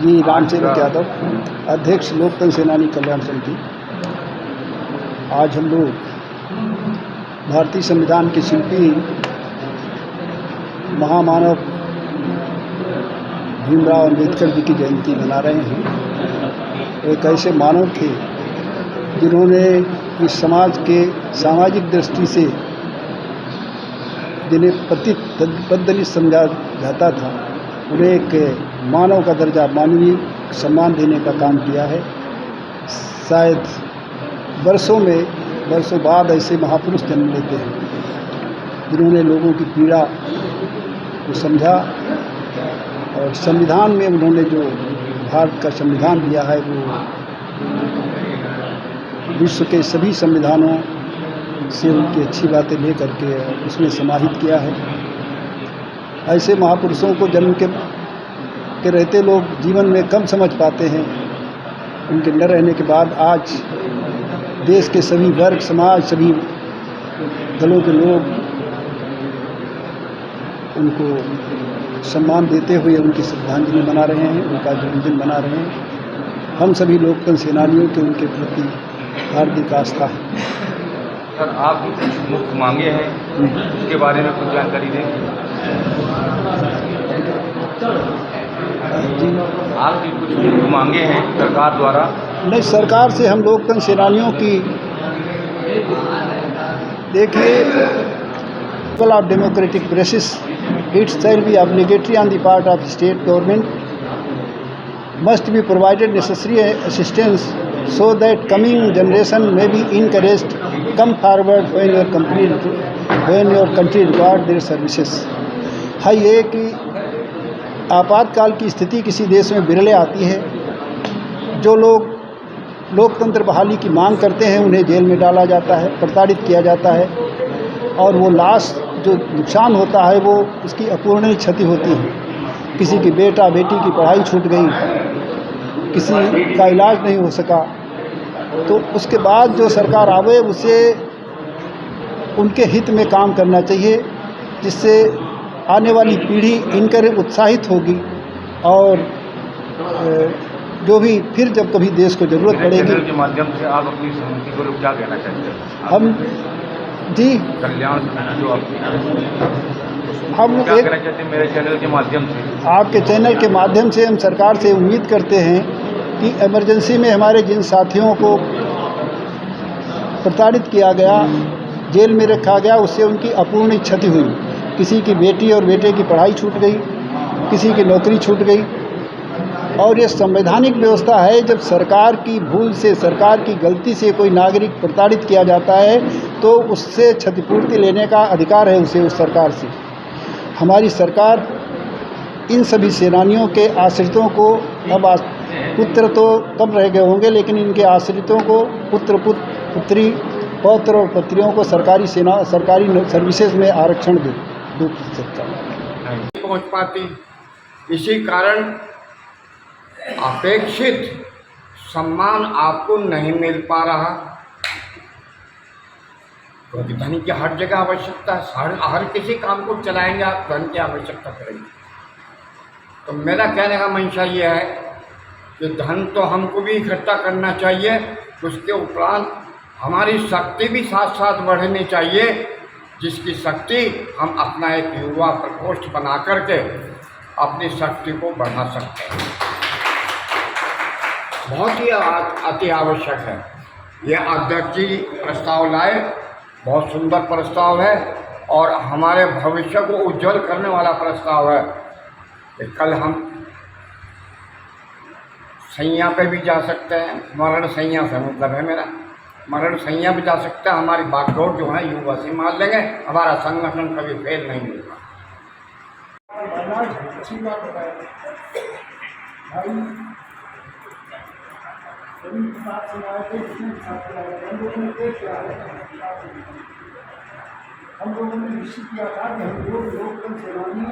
जी, रामचंद्र यादव, अध्यक्ष लोकतंत्र सेनानी कल्याण समिति। आज हम लोग भारतीय संविधान के शिल्पी महामानव भीमराव अम्बेडकर जी की जयंती मना रहे हैं। एक ऐसे मानव थे जिन्होंने इस समाज के सामाजिक दृष्टि से जिन्हें पतित समझा जाता था, उन्हें एक मानव का दर्जा, मानवीय सम्मान देने का काम किया है। शायद वर्षों बाद ऐसे महापुरुष जन्म लेते हैं जिन्होंने लोगों की पीड़ा को समझा और संविधान में उन्होंने जो भारत का संविधान दिया है वो विश्व के सभी संविधानों से उनकी अच्छी बातें लेकर के उसमें समाहित किया है। ऐसे महापुरुषों को जन्म के रहते लोग जीवन में कम समझ पाते हैं। उनके न रहने के बाद आज देश के सभी वर्ग, समाज, सभी दलों के लोग उनको सम्मान देते हुए उनकी श्रद्धांजलि मना रहे हैं, उनका जन्मदिन मना रहे हैं। हम सभी लोकतंत्र सेनानियों के उनके प्रति हार्दिक आस्था है। सर, आप कुछ मुख्य मांगे हैं, उसके बारे में कुछ जानकारी दें। आपकी कुछ मुख्य मांगे हैं सरकार द्वारा? नहीं, सरकार से हम लोकतंत्र सेनानियों की, देखिए, of democratic process, it shall be obligatory on the part of state government, must be provided necessary assistance so that coming generation may be encouraged come forward when your country require their services। है ये कि आपातकाल की स्थिति किसी देश में बिरले आती है, जो लोग लोकतंत्र बहाली की मांग करते हैं उन्हें जेल में डाला जाता है, प्रताड़ित किया जाता है और वो लाश जो नुकसान होता है वो उसकी अपूर्णीय क्षति होती है। किसी की बेटा बेटी की पढ़ाई छूट गई, किसी का इलाज नहीं हो सका, तो उसके बाद जो सरकार आवे उसे उनके हित में काम करना चाहिए, जिससे आने वाली पीढ़ी इनकर उत्साहित होगी और जो भी फिर जब कभी देश को ज़रूरत पड़ेगी। के माध्यम से आप अपनी समिति को क्या कहना चाहते हैं? हम जी कल्याण जो हम क्या कहना चाहते हैं मेरे चैनल के माध्यम से? आपके चैनल के माध्यम से हम सरकार से उम्मीद करते हैं कि इमरजेंसी में हमारे जिन साथियों को प्रताड़ित किया गया, जेल में रखा गया, उससे उनकी अपूर्णीय क्षति हुई। किसी की बेटी और बेटे की पढ़ाई छूट गई, किसी की नौकरी छूट गई और ये संवैधानिक व्यवस्था है। जब सरकार की भूल से, सरकार की गलती से कोई नागरिक प्रताड़ित किया जाता है तो उससे क्षतिपूर्ति लेने का अधिकार है उसे, उस सरकार से। हमारी सरकार इन सभी सेनानियों के आश्रितों को, अब पुत्र तो कम रह गए होंगे, लेकिन इनके आश्रितों को पुत्र, पुत्री, पौत्र और पुत्रियों को सरकारी सर्विसेज में आरक्षण दे 2% का पहुँच पाती। इसी कारण अपेक्षित सम्मान आपको नहीं मिल पा रहा, क्योंकि धन की हर जगह आवश्यकता है। हर किसी काम को चलाएंगे आप, धन की आवश्यकता करेंगे। तो मेरा कहने का मंशा ये है कि धन तो हमको भी इकट्ठा करना चाहिए, उसके उपरांत हमारी शक्ति भी साथ साथ बढ़नी चाहिए, जिसकी शक्ति हम अपना एक युवा प्रकोष्ठ बना करके अपनी शक्ति को बढ़ा सकते हैं। बहुत ही अति आवश्यक है। ये अध्यक्ष जी प्रस्ताव लाए, बहुत सुंदर प्रस्ताव है और हमारे भविष्य को उज्जवल करने वाला प्रस्ताव है कि कल हम सैया पे भी जा सकते हैं। मरण सैया से मतलब है मेरा, मरण सैया भी जा सकते हैं। हमारी बागडोर जो है युवा से मार लेंगे, हमारा संगठन कभी फेल नहीं होगा। हम लोगों ने निश्चित किया था कि हम लोग लोकतंत्र सेनानी